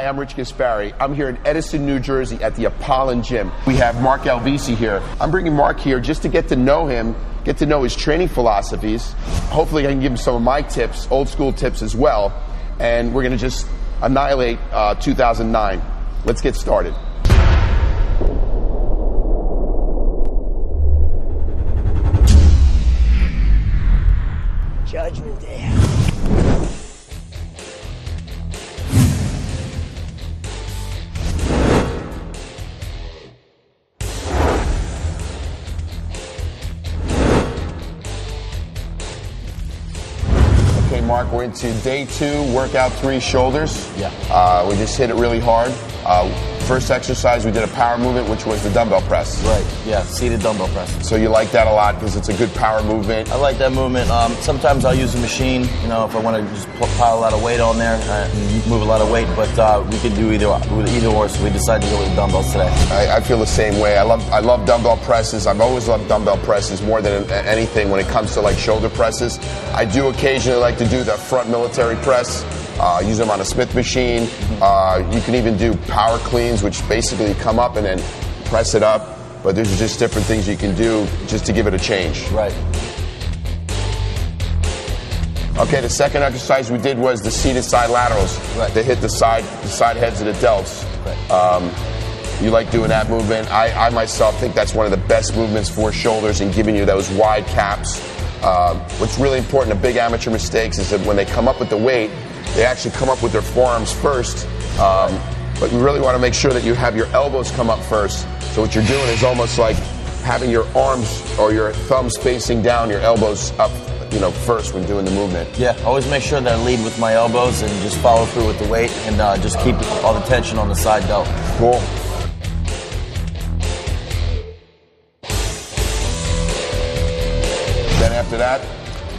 I'm Rich Gaspari. I'm here in Edison, New Jersey at the Apollon Gym. We have Mark Alvisi here. I'm bringing Mark here just to get to know him, get to know his training philosophies. Hopefully I can give him some of my tips, old school tips as well. And we're going to just annihilate 2009. Let's get started. Judgment Day. Okay, Mark, we're into day 2, workout 3, shoulders. Yeah. We just hit it really hard. First exercise, we did a power movement, which was the dumbbell press. Right, yeah, seated dumbbell press. So you like that a lot because it's a good power movement. I like that movement. Sometimes I'll use a machine, you know, if I want to just pile a lot of weight on there, move a lot of weight, but we can do either or, so we decided to go with dumbbells today. I feel the same way. I love dumbbell presses. I've always loved dumbbell presses more than anything when it comes to like shoulder presses. I do occasionally like to do the front military press. Use them on a Smith machine. You can even do power cleans, which basically come up and then press it up. But there's just different things you can do just to give it a change. Right. Okay, the second exercise we did was the seated side laterals. Right. They hit the side heads of the delts. Right. You like doing that movement. I myself think that's one of the best movements for shoulders and giving you those wide caps. What's really important, a big amateur mistakes, is that when they come up with the weight, they actually come up with their forearms first, but you really want to make sure that you have your elbows come up first. So what you're doing is almost like having your arms or your thumbs facing down, your elbows up, you know, first when doing the movement. Yeah, always make sure that I lead with my elbows and just follow through with the weight and just keep all the tension on the side delt. Cool. Then after that,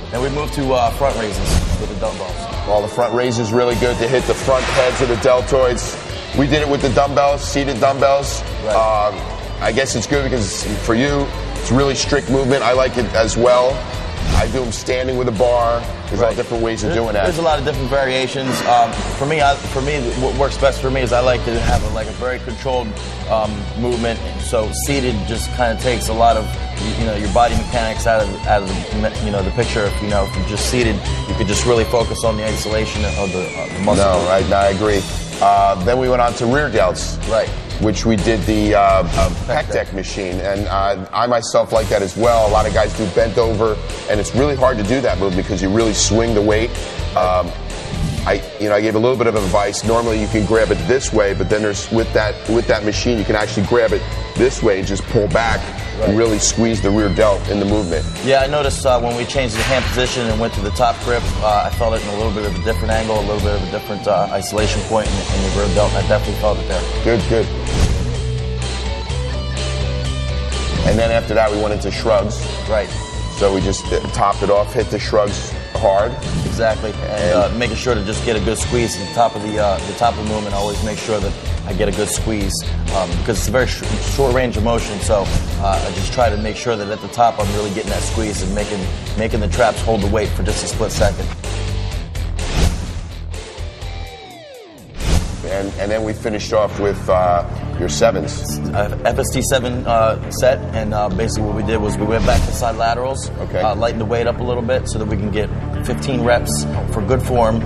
then we move to front raises with the dumbbells. Well, the front raise is really good to hit the front heads of the deltoids. We did it with the dumbbells, seated dumbbells. Right. I guess it's good because for you, it's really strict movement. I like it as well. I do them standing with a bar. There's a lot of different ways of doing that. There's a lot of different variations. For me, what works best for me is I like to have a very controlled movement. So seated just kind of takes a lot of your body mechanics out of the the picture. If you're just seated, you could just really focus on the isolation of the muscle. No, I agree. Then we went on to rear delts. Right. Which we did the pec deck machine, and I myself like that as well. A lot of guys do bent over, and it's really hard to do that move because you really swing the weight. I gave a little bit of advice. Normally you can grab it this way, but then there's with that machine you can actually grab it this way and just pull back and really squeeze the rear delt in the movement. Yeah, I noticed when we changed the hand position and went to the top grip, I felt it in a little bit of a different angle, a little bit of a different isolation point in the rear delt, and I definitely felt it there. Good. And then after that we went into shrugs. Right. So we just topped it off, hit the shrugs hard. Exactly, and making sure to just get a good squeeze at the top of the movement. I always make sure that I get a good squeeze because it's a very short range of motion. So I just try to make sure that at the top I'm really getting that squeeze and making the traps hold the weight for just a split second. And then we finished off with your sevens. FST 7 set, and basically what we did was we went back to side laterals, lightened the weight up a little bit so that we can get 15 reps for good form,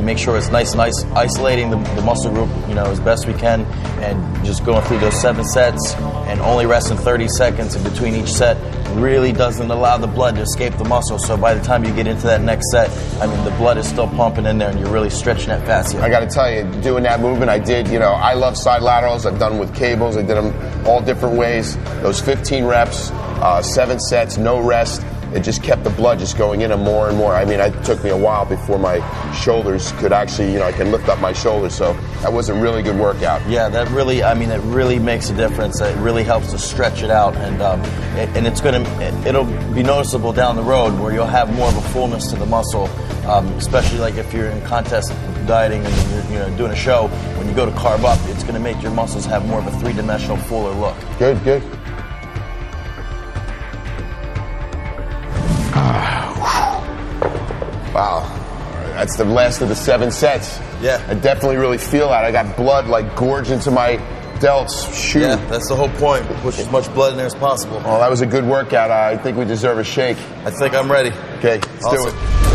make sure it's nice and isolating the muscle group as best we can, and just going through those 7 sets and only resting 30 seconds in between each set really doesn't allow the blood to escape the muscle. So by the time you get into that next set, the blood is still pumping in there and you're really stretching that fascia. I got to tell you, doing that movement, I did, I love side laterals. I've done them with cables. I did them all different ways. Those 15 reps, 7 sets, no rest. It just kept the blood just going in and more and more. It took me a while before my shoulders could actually, I can lift up my shoulders. So that was a really good workout. Yeah, that really, it really makes a difference. It really helps to stretch it out, and it'll be noticeable down the road where you'll have more of a fullness to the muscle, especially like if you're in contest dieting and you're doing a show. When you go to carb up, it's going to make your muscles have more of a 3-dimensional, fuller look. Good. Wow. That's the last of the 7 sets. Yeah. I definitely really feel that. I got blood like gorged into my delts. Shoot. Yeah, that's the whole point. Push as much blood in there as possible. Oh, that was a good workout. I think we deserve a shake. I think I'm ready. Okay, let's do it.